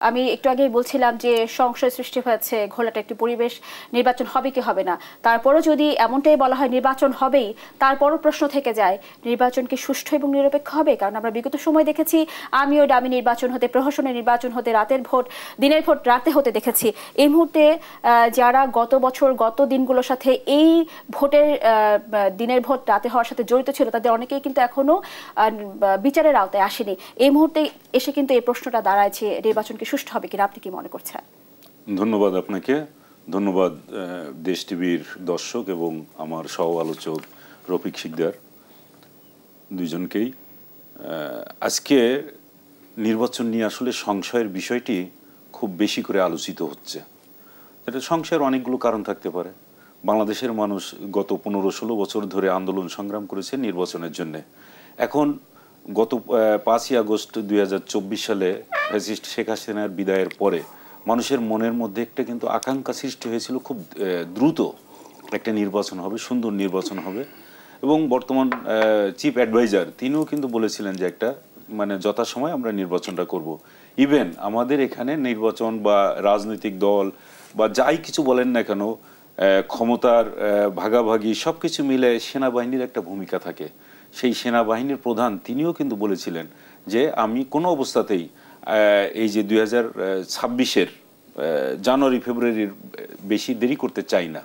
আমি একটু আগেই বলছিলাম যে সংশয় সৃষ্টি হয়েছে, ঘোলাটে একটি পরিবেশ, নির্বাচন হবে কি হবে না। তারপরও যদি এমনটাই বলা হয় নির্বাচন হবেই, তারপরও প্রশ্ন থেকে যায় নির্বাচন কি সুষ্ঠু এবং নিরপেক্ষ হবে? কারণ আমরা বিগত সময় দেখেছি আমিও ডামি নির্বাচন হতে, প্রহসনের নির্বাচন হতে, রাতের ভোট দিনের ভোট রাতে হতে দেখেছি। এই মুহূর্তে যারা গত বছর গত দিনগুলোর সাথে এই ভোটের দিনের ভোট রাতে হওয়ার সাথে জড়িত ছিল, তাদের অনেকেই কিন্তু এখনো বিচারের আওতায় আসেনি। এই মুহূর্তে এসে কিন্তু এই প্রশ্নটা দাঁড়াচ্ছে নির্বাচন কি সুষ্ঠু হবে কিনা, আপনি কি মনে করছেন? ধন্যবাদ আপনাকে, ধন্যবাদ দেশ টিভির দর্শক এবং আমার সহ আলোচক রফিক শিকদার দুইজনকেই। আজকে নির্বাচন নিয়ে আসলে সংশয়ের বিষয়টি খুব বেশি করে আলোচিত হচ্ছে। এটা সংশয়ের অনেকগুলো কারণ থাকতে পারে। বাংলাদেশের মানুষ গত 15-16 বছর ধরে আন্দোলন সংগ্রাম করেছে নির্বাচনের জন্য। এখন গত 5ই আগস্ট 2024 সালে ফ্যাসিস্ট শেখ হাসিনার বিদায়ের পরে মানুষের মনের মধ্যে একটা কিন্তু আকাঙ্ক্ষা সৃষ্টি হয়েছিল খুব দ্রুত একটা নির্বাচন হবে, সুন্দর নির্বাচন হবে। এবং বর্তমান চিফ অ্যাডভাইজার তিনিও কিন্তু বলেছিলেন যে একটা মানে যথাসময়ে আমরা নির্বাচনটা করব। ইভেন আমাদের এখানে নির্বাচন বা রাজনৈতিক দল বা যাই কিছু বলেন না কেন, ক্ষমতার ভাগাভাগি সব কিছু মিলে সেনাবাহিনীর একটা ভূমিকা থাকে। সেই সেনাবাহিনীর প্রধান তিনিও কিন্তু বলেছিলেন যে আমি কোনো অবস্থাতেই এই যে 2026-এর জানুয়ারি ফেব্রুয়ারির বেশি দেরি করতে চাই না।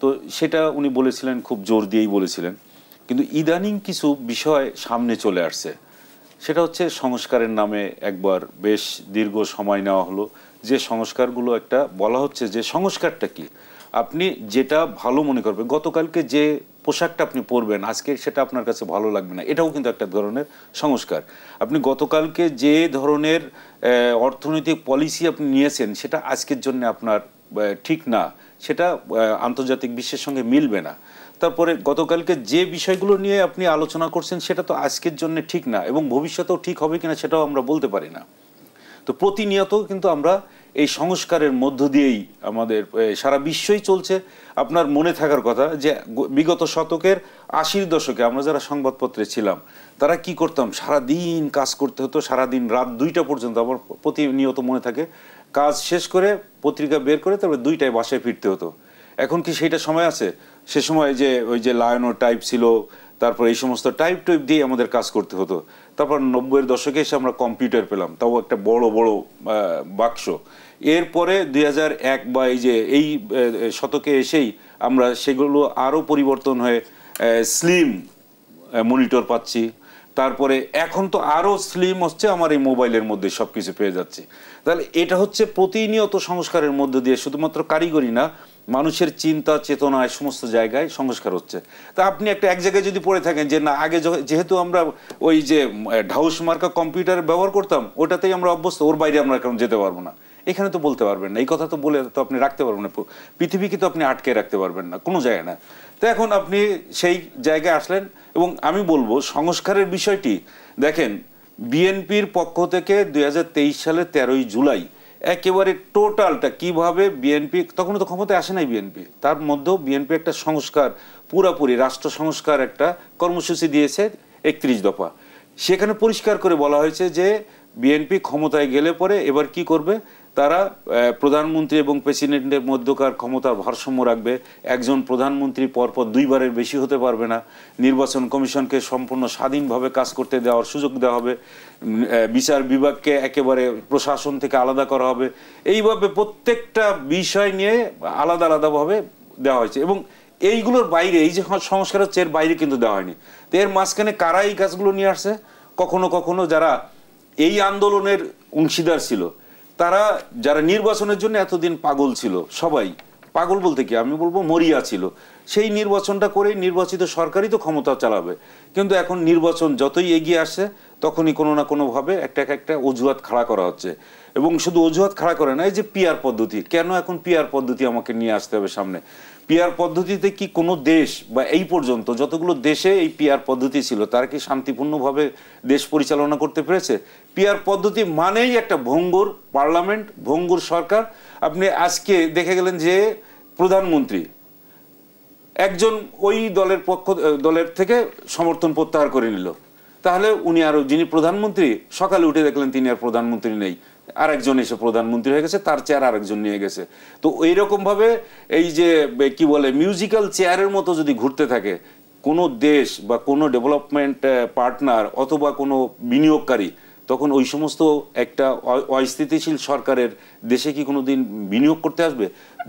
তো সেটা উনি বলেছিলেন, খুব জোর দিয়েই বলেছিলেন। কিন্তু ইদানিং কিছু বিষয় সামনে চলে আসছে, সেটা হচ্ছে সংস্কারের নামে একবার বেশ দীর্ঘ সময় নেওয়া হলো। যে সংস্কারগুলো একটা বলা হচ্ছে যে সংস্কারটা কি, আপনি যেটা ভালো মনে করবেন, গতকালকে যে পোশাকটা আপনি পরবেন আজকে সেটা আপনার কাছে ভালো লাগবে না, এটাও কিন্তু একটা ধরনের সংস্কার। আপনি গতকালকে যে ধরনের অর্থনৈতিক পলিসি আপনি নিয়েছেন সেটা আজকের জন্য আপনার ঠিক না, সেটা আন্তর্জাতিক বিশ্বের সঙ্গে মিলবে না। তারপরে গতকালকে যে বিষয়গুলো নিয়ে আপনি আলোচনা করছেন সেটা তো আজকের জন্য ঠিক না এবং ভবিষ্যতেও ঠিক হবে কিনা সেটাও আমরা বলতে পারি না। তো প্রতিনিয়ত কিন্তু আমরা এই সংস্কারের মধ্য দিয়েই আমাদের সারা বিশ্বই চলছে। আপনার মনে থাকার কথা যে বিগত শতকের 80-র দশকে আমরা যারা সংবাদপত্রে ছিলাম তারা কি করতাম, সারাদিন কাজ করতে হতো, সারাদিন রাত 2টা পর্যন্ত। আমার প্রতিনিয়ত মনে থাকে কাজ শেষ করে পত্রিকা বের করে তারপরে 2টায় বাসায় ফিরতে হতো। এখন কি সেইটা সময় আছে? সে সময় যে ওই যে লায়নো টাইপ ছিল, তারপর এই সমস্ত টাইপ দিয়ে আমাদের কাজ করতে হতো। তারপর 90-এর দশকে এসে আমরা কম্পিউটার পেলাম, তাও একটা বড় বড় বাক্স। এরপরে 2001 বা এই যে এই শতকে এসেই আমরা সেগুলো আরও পরিবর্তন হয়ে স্লিম মনিটর পাচ্ছি। তারপরে এখন তো আরও স্লিম হচ্ছে, আমার এই মোবাইলের মধ্যে সব কিছু পেয়ে যাচ্ছে। তাহলে এটা হচ্ছে প্রতিনিয়ত সংস্কারের মধ্য দিয়ে, শুধুমাত্র কারিগরি না, মানুষের চিন্তা চেতনায় সমস্ত জায়গায় সংস্কার হচ্ছে। তা আপনি এক জায়গায় যদি পড়ে থাকেন যে না আগে যেহেতু আমরা ওই যে ঢাউস মার্কা কম্পিউটার ব্যবহার করতাম ওটাতেই আমরা অভ্যস্ত, ওর বাইরে আমরা এখন যেতে পারবো না, এখানে তো বলতে পারবেন না, এই কথা তো বলে তো আপনি রাখতে পারবেন না, পৃথিবীকে তো আপনি আটকে রাখতে পারবেন না কোনো জায়গায় না। তো এখন আপনি সেই জায়গায় আসলেন এবং আমি বলবো সংস্কারের বিষয়টি দেখেন, বিএনপির পক্ষ থেকে 2023 সালের 13ই জুলাই একেবারে টোটালটা কিভাবে বিএনপি, তখন তো ক্ষমতায় আসে নাই বিএনপি, তার মধ্যেও বিএনপি একটা সংস্কার, পুরাপুরি রাষ্ট্র সংস্কার একটা কর্মসূচি দিয়েছে 31 দফা। সেখানে পরিষ্কার করে বলা হয়েছে যে বিএনপি ক্ষমতায় গেলে পরে এবার কি করবে, তারা প্রধানমন্ত্রী এবং প্রেসিডেন্টের মধ্যকার ক্ষমতার ভারসাম্য রাখবে, একজন প্রধানমন্ত্রী পরপর 2বারের বেশি হতে পারবে না, নির্বাচন কমিশনকে সম্পূর্ণ স্বাধীনভাবে কাজ করতে দেওয়ার সুযোগ দেওয়া হবে, বিচার বিভাগকে একেবারে প্রশাসন থেকে আলাদা করা হবে। এইভাবে প্রত্যেকটা বিষয় নিয়ে আলাদা আলাদাভাবে দেওয়া হয়েছে এবং এইগুলোর বাইরে এই যে সংস্কার হচ্ছে এর বাইরে কিন্তু দেওয়া হয়নি। তো এর মাঝখানে কারা এই কাজগুলো নিয়ে আসছে, কখনো কখনো যারা এই আন্দোলনের অংশীদার ছিল, তারা যারা নির্বাচনের জন্য এতদিন পাগল ছিল, সবাই পাগল বলতে কি আমি বলবো মরিয়া ছিল, সেই নির্বাচনটা করে নির্বাচিত সরকারই তো ক্ষমতা চালাবে। কিন্তু এখন নির্বাচন যতই এগিয়ে আসছে তখনই কোনো না কোনোভাবে একটা অজুহাত খাড়া করা হচ্ছে। এবং শুধু অজুহাত খাড়া করে না, এই যে পিআর পদ্ধতি, কেন এখন পিআর পদ্ধতি আমাকে নিয়ে আসতে হবে সামনে? পিআর পদ্ধতিতে কি কোনো দেশ বা এই পর্যন্ত যতগুলো দেশে এই পিআর পদ্ধতি ছিল তারা কি শান্তিপূর্ণভাবে দেশ পরিচালনা করতে পেরেছে? পিআর পদ্ধতি মানেই একটা ভঙ্গুর পার্লামেন্ট, ভঙ্গুর সরকার। আপনি আজকে দেখে গেলেন যে প্রধানমন্ত্রী একজন ওই দলের থেকে সমর্থন প্রত্যাহার করে নিল, তাহলে উনি আরো যিনি প্রধানমন্ত্রী সকালে উঠে দেখলেন তিনি আর প্রধানমন্ত্রী নেই, আরেকজন এসে প্রধানমন্ত্রী হয়ে গেছে, তার চেয়ার আরেকজন নিয়ে গেছে। তো এইরকম ভাবে এই যে কি বলে মিউজিক্যাল চেয়ারের মতো যদি ঘুরতে থাকে কোনো দেশ বা কোনো ডেভেলপমেন্ট পার্টনার অথবা কোনো বিনিয়োগকারী, তখন ওই সমস্ত একটা অস্থিতিশীল সরকারের দেশে কি কোনো দিন বিনিয়োগ করতে আসবে?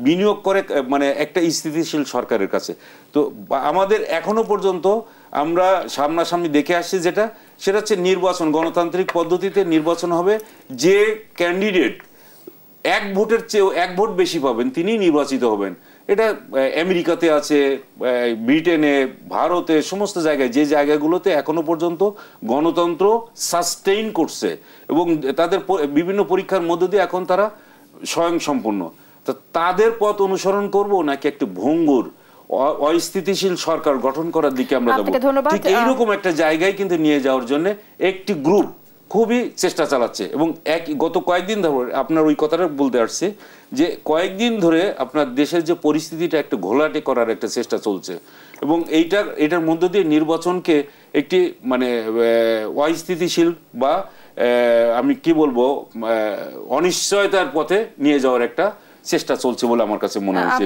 বিনিয়োগ করে মানে একটা স্থিতিশীল সরকারের কাছে। তো আমাদের এখনো পর্যন্ত আমরা সামনাসামনি দেখে আসছি সেটা হচ্ছে নির্বাচন, গণতান্ত্রিক পদ্ধতিতে নির্বাচন হবে, যে ক্যান্ডিডেট এক ভোটের চেয়েও এক ভোট বেশি পাবেন তিনি নির্বাচিত হবেন। এটা আমেরিকাতে আছে, ব্রিটেনে, ভারতে, সমস্ত জায়গায় যে জায়গাগুলোতে এখনো পর্যন্ত গণতন্ত্র সাস্টেইন করছে এবং তাদের বিভিন্ন পরীক্ষার মধ্য দিয়ে এখন তারা স্বয়ংসম্পূর্ণ। তো তাদের পথ অনুসরণ করব নাকি একটি ভঙ্গুর অস্থিতিশীল সরকার গঠন করার দিকে আমরা যাব? ঠিক এইরকম একটা জায়গায় কিন্তু নিয়ে যাওয়ার জন্য একটি গ্রুপ খুবই চেষ্টা চালাচ্ছে এবং গত কয়েকদিন ধরে আপনার ওই কথাটা বলতে আসছে যে কয়েকদিন ধরে আপনার দেশের যে পরিস্থিতিটা একটা ঘোলাটে করার একটা চেষ্টা চলছে এবং এটার মধ্য দিয়ে নির্বাচনকে একটি মানে অস্থিতিশীল বা আমি কি বলবো অনিশ্চয়তার পথে নিয়ে যাওয়ার একটা চেষ্টা চলছে বলে আমার কাছে মনে হচ্ছে।